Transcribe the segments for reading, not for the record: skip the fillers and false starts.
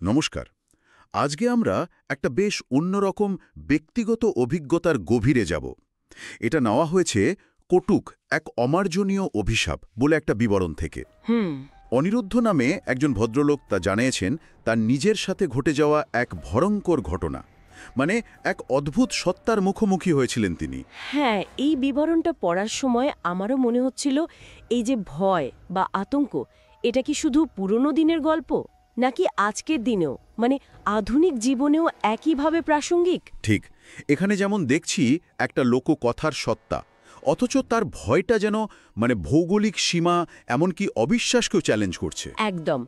নমস্কার। আজকে আমরা একটা বেশ অন্যরকম ব্যক্তিগত অভিজ্ঞতার গভীরে যাব। এটা নেওয়া হয়েছে কটুক এক অমার্জনীয় অভিশাপ বলে একটা বিবরণ থেকে। হুম। অনিরুদ্ধ নামে একজন ভদ্রলোক তা জানিয়েছেন তার নিজের সাথে ঘটে যাওয়া এক ভয়ঙ্কর ঘটনা, মানে এক অদ্ভুত সত্তার মুখোমুখি হয়েছিলেন তিনি। হ্যাঁ, এই বিবরণটা পড়ার সময় আমারও মনে হচ্ছিল এই যে ভয় বা আতঙ্ক, এটা কি শুধু পুরনো দিনের গল্প নাকি আজকের দিনেও, মানে আধুনিক জীবনেও একইভাবে প্রাসঙ্গিক? ঠিক, এখানে যেমন দেখছি একটা লোককথার সত্তা, অথচ তার ভয়টা যেন ভৌগোলিক সীমা, এমনকি অবিশ্বাসকেও চ্যালেঞ্জ করছে। একদম।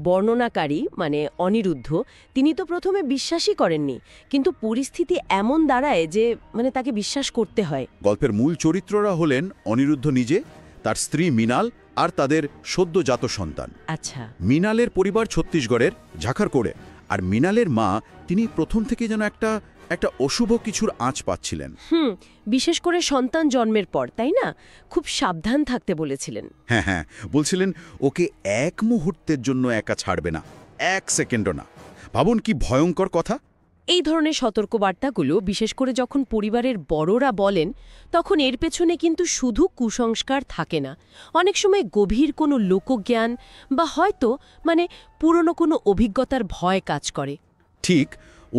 বর্ণনাকারী মানে অনিরুদ্ধ, তিনি তো প্রথমে বিশ্বাসই করেননি, কিন্তু পরিস্থিতি এমন দাঁড়ায় যে তাকে বিশ্বাস করতে হয়। গল্পের মূল চরিত্ররা হলেন অনিরুদ্ধ নিজে, তার স্ত্রী মিনাল আর তাদের সদ্যজাত সন্তান। আচ্ছা। মিনালের পরিবার ছত্তিশগড়ের ঝাখারকোড়ে, আর মিনালের মা তিনি প্রথম থেকে যেন একটা অশুভ কিছুর আঁচ পাচ্ছিলেন। বিশেষ করে সন্তান জন্মের পর, তাই না? খুব সাবধান থাকতে বলেছিলেন। হ্যাঁ, বলছিলেন ওকে এক মুহূর্তের জন্য একা ছাড়বে না, এক সেকেন্ডও না। ভাবুন কি ভয়ঙ্কর কথা। এই ধরনের সতর্কবার্তাগুলো বিশেষ করে যখন পরিবারের বড়রা বলেন, তখন এর পেছনে কিন্তু শুধু কুসংস্কার থাকে না, অনেক সময় গভীর কোনো লোকজ্ঞান বা হয়তো পুরনো কোনো অভিজ্ঞতার ভয় কাজ করে। ঠিক,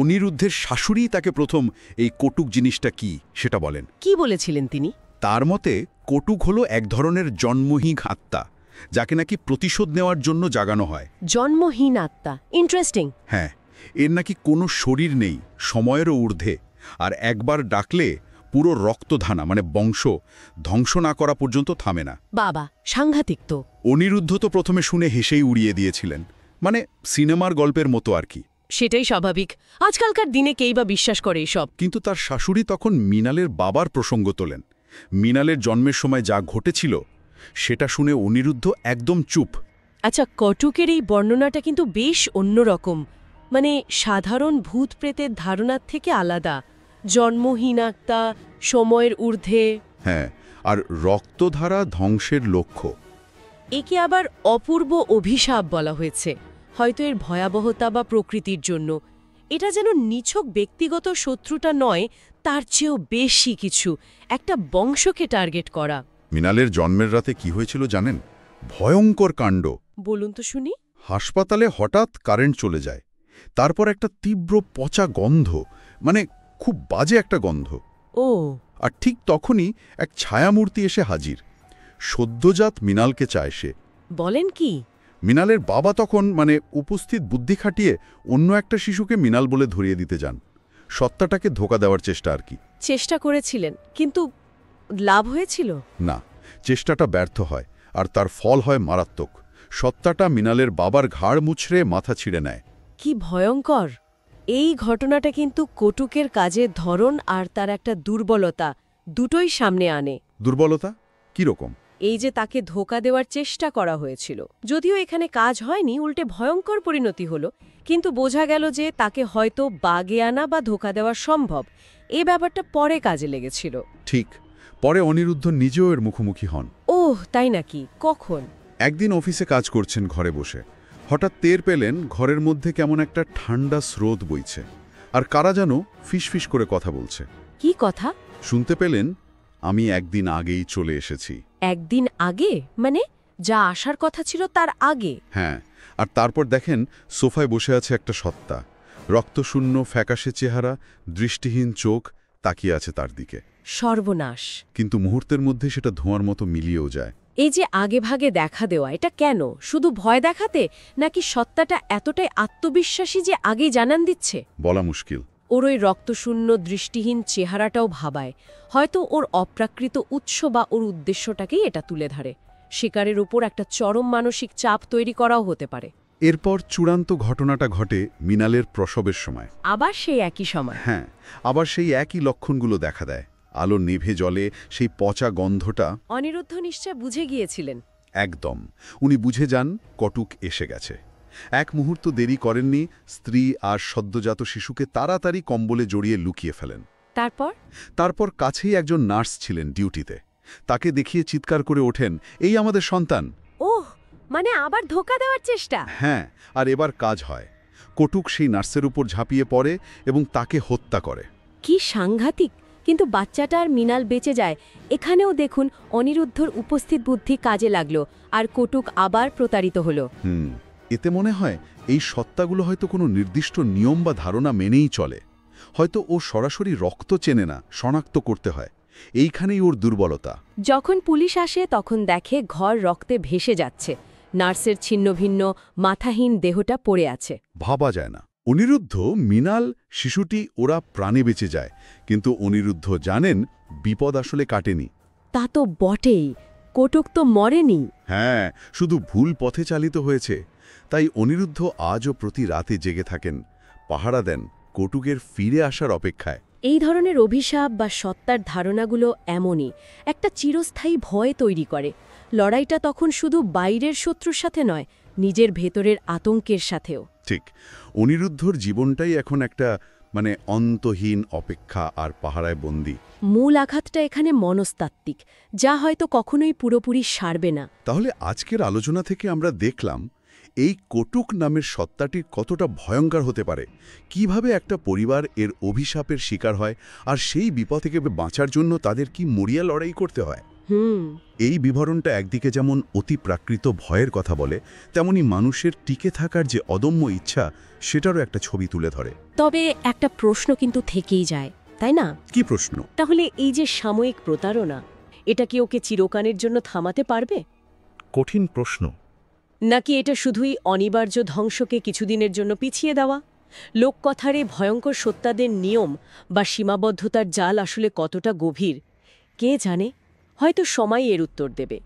অনিরুদ্ধের শাশুড়ি তাকে প্রথম এই কটুক জিনিসটা কি সেটা বলেন। কি বলেছিলেন তিনি? তার মতে কটুক হলো এক ধরনের জন্মহীন আত্মা, যাকে নাকি প্রতিশোধ নেওয়ার জন্য জাগানো হয়। জন্মহীন আত্মা, ইন্টারেস্টিং। হ্যাঁ, এর নাকি কোনো শরীর নেই, সময়েরও ঊর্ধ্বে, আর একবার ডাকলে পুরো রক্তধানা বংশ ধ্বংস না করা পর্যন্ত থামে না। বাবা, সাংঘাতিক তো। অনিরুদ্ধ তো প্রথমে শুনে হেসেই উড়িয়ে দিয়েছিলেন, সিনেমার গল্পের মতো আর কি। সেটাই স্বাভাবিক, আজকালকার দিনে কেই বা বিশ্বাস করে এসব। কিন্তু তার শাশুড়ি তখন মিনালের বাবার প্রসঙ্গ তোলেন। মিনালের জন্মের সময় যা ঘটেছিল সেটা শুনে অনিরুদ্ধ একদম চুপ। আচ্ছা, কটুকের এই বর্ণনাটা কিন্তু বেশ অন্যরকম, সাধারণ ভূত প্রেতের ধারণার থেকে আলাদা। জন্মহীন আত্মা, সময়ের ঊর্ধ্বে। হ্যাঁ, আর রক্তধারা ধ্বংসের লক্ষ্য। একে আবার অপূর্ব অভিশাপ বলা হয়েছে, হয়তো এর ভয়াবহতা বা প্রকৃতির জন্য। এটা যেন নিছক ব্যক্তিগত শত্রুতা নয়, তার চেয়েও বেশি কিছু, একটা বংশকে টার্গেট করা। মিনালের জন্মের রাতে কি হয়েছিল জানেন? ভয়ঙ্কর কাণ্ড। বলুন তো শুনি। হাসপাতালে হঠাৎ কারেন্ট চলে যায়, তারপর একটা তীব্র পচা গন্ধ, খুব বাজে একটা গন্ধ। ও। আর ঠিক তখনই এক ছায়ামূর্তি এসে হাজির। সদ্যজাত মিনালকে চায় সে। বলেন কি? মিনালের বাবা তখন উপস্থিত বুদ্ধি খাটিয়ে অন্য একটা শিশুকে মিনাল বলে ধরিয়ে দিতে যান। সত্তাটাকে ধোঁকা দেওয়ার চেষ্টা আর কি। চেষ্টা করেছিলেন, কিন্তু লাভ হয়েছিল না, চেষ্টাটা ব্যর্থ হয়, আর তার ফল হয় মারাত্মক। সত্তাটা মিনালের বাবার ঘাড় মুছড়ে মাথা ছিঁড়ে নেয়। কি ভয়ঙ্কর! এই ঘটনাটা কিন্তু কটুকের কাজের ধরন আর তার একটা দুর্বলতা দুটোই সামনে আনে। দুর্বলতা কিরকম? এই যে তাকে ধোঁকা দেওয়ার চেষ্টা করা হয়েছিল, যদিও এখানে কাজ হয়নি, উল্টে ভয়ঙ্কর পরিণতি হলো, কিন্তু বোঝা গেল যে তাকে হয়তো বাগে আনা বা ধোঁকা দেওয়া সম্ভব। এই ব্যাপারটা পরে কাজে লেগেছিল। ঠিক, পরে অনিরুদ্ধ নিজেও এর মুখোমুখি হন। ওহ, তাই নাকি? কখন? একদিন অফিসে কাজ করছেন ঘরে বসে, হঠাৎ টের পেলেন ঘরের মধ্যে কেমন একটা ঠান্ডা স্রোত বইছে, আর কারা যেন ফিসফিস করে কথা বলছে। কি কথা? শুনতে পেলেন, আমি একদিন আগেই চলে এসেছি। একদিন আগে? যা আসার কথা ছিল তার আগে? হ্যাঁ, আর তারপর দেখেন সোফায় বসে আছে একটা সত্তা, রক্তশূন্য ফ্যাকাশে চেহারা, দৃষ্টিহীন চোখ তাকিয়ে আছে তার দিকে। সর্বনাশ! কিন্তু মুহূর্তের মধ্যে সেটা ধোঁয়ার মতো মিলিয়েও যায়। এই যে আগে ভাগে দেখা দেওয়া, এটা কেন? শুধু ভয় দেখাতে, নাকি সত্তাটা এতটাই আত্মবিশ্বাসী যে আগেই জানান দিচ্ছে? বলা মুশকিল। ওর ওই রক্তশূন্য দৃষ্টিহীন চেহারাটাও ভাবায়, হয়তো ওর অপ্রাকৃত উৎস বা ওর উদ্দেশ্যটাকেই এটা তুলে ধরে। শিকারের উপর একটা চরম মানসিক চাপ তৈরি করাও হতে পারে। এরপর চূড়ান্ত ঘটনাটা ঘটে মিনালের প্রসবের সময়। আবার সেই একই সময়? হ্যাঁ, আবার সেই একই লক্ষণগুলো দেখা দেয়। আলো নিভে জলে সেই পচা গন্ধটা। অনিরুদ্ধ নিশ্চয় বুঝে গিয়েছিলেন। একদম, উনি বুঝে যান কটুক এসে গেছে। এক মুহূর্ত দেরি করেননি, স্ত্রী আর সদ্যজাত শিশুকে তাড়াতাড়ি কম্বলে জড়িয়ে লুকিয়ে ফেলেন। তারপর কাছেই একজন নার্স ছিলেন ডিউটিতে, তাকে দেখিয়ে চিৎকার করে ওঠেন, এই আমাদের সন্তান। ওহ, আবার ধোঁকা দেওয়ার চেষ্টা? হ্যাঁ, আর এবার কাজ হয়। কটুক সেই নার্সের উপর ঝাঁপিয়ে পড়ে এবং তাকে হত্যা করে। কি সাংঘাতিক! কিন্তু বাচ্চাটা আর মৃণাল বেঁচে যায়। এখানেও দেখুন অনিরুদ্ধর উপস্থিত বুদ্ধি কাজে লাগলো, আর কটুক আবার প্রতারিত হলো। এতে মনে হয় এই সত্তাগুলো হয়তো কোনো নির্দিষ্ট নিয়ম বা ধারণা মেনেই চলে। হয়তো ও সরাসরি রক্ত চেনে না, শনাক্ত করতে হয়। এইখানেই ওর দুর্বলতা। যখন পুলিশ আসে তখন দেখে ঘর রক্তে ভেসে যাচ্ছে, নার্সের ছিন্নভিন্ন মাথাহীন দেহটা পড়ে আছে। ভাবা যায় না। অনিরুদ্ধ, মৃণাল, শিশুটি ওরা প্রাণে বেঁচে যায়, কিন্তু অনিরুদ্ধ জানেন বিপদ আসলে কাটেনি। তা তো বটেই, কটুক তো মরেনি। হ্যাঁ, শুধু ভুল পথে চালিত হয়েছে। তাই অনিরুদ্ধ আজও প্রতি রাতে জেগে থাকেন, পাহারা দেন, কটুকের ফিরে আসার অপেক্ষায়। এই ধরনের অভিশাপ বা সত্তার ধারণাগুলো এমনই একটা চিরস্থায়ী ভয় তৈরি করে। লড়াইটা তখন শুধু বাইরের শত্রুর সাথে নয়, নিজের ভেতরের আতঙ্কের সাথেও। ঠিক, অনিরুদ্ধর জীবনটাই এখন একটা অন্তহীন অপেক্ষা আর পাহারায় বন্দী। মূল আঘাতটা এখানে মনস্তাত্ত্বিক, যা হয়তো কখনোই পুরোপুরি সারবে না। তাহলে আজকের আলোচনা থেকে আমরা দেখলাম এই কটুক নামের সত্তাটি কতটা ভয়ঙ্কর হতে পারে, কিভাবে একটা পরিবার এর অভিশাপের শিকার হয়, আর সেই বিপদ থেকে বাঁচার জন্য তাদের কি মরিয়া লড়াই করতে হয়। এই বিবরণটা একদিকে যেমন অতি প্রাকৃত ভয়ের কথা বলে, তেমনি মানুষের টিকে থাকার যে অদম্য ইচ্ছা, সেটারও একটা ছবি তুলে ধরে। তবে একটা প্রশ্ন কিন্তু থেকেই যায়, তাই না? কি প্রশ্ন? তাহলে এই যে সাময়িক প্রতারণা, এটা কি ওকে চিরকালের জন্য থামাতে পারবে? কঠিন প্রশ্ন। নাকি এটা শুধুই অনিবার্য ধ্বংসকে কিছুদিনের জন্য পিছিয়ে দেওয়া? লোককথার এই ভয়ঙ্কর সত্তাদের নিয়ম বা সীমাবদ্ধতার জাল আসলে কতটা গভীর, কে জানে? হয়তো সময় এর উত্তর দেবে।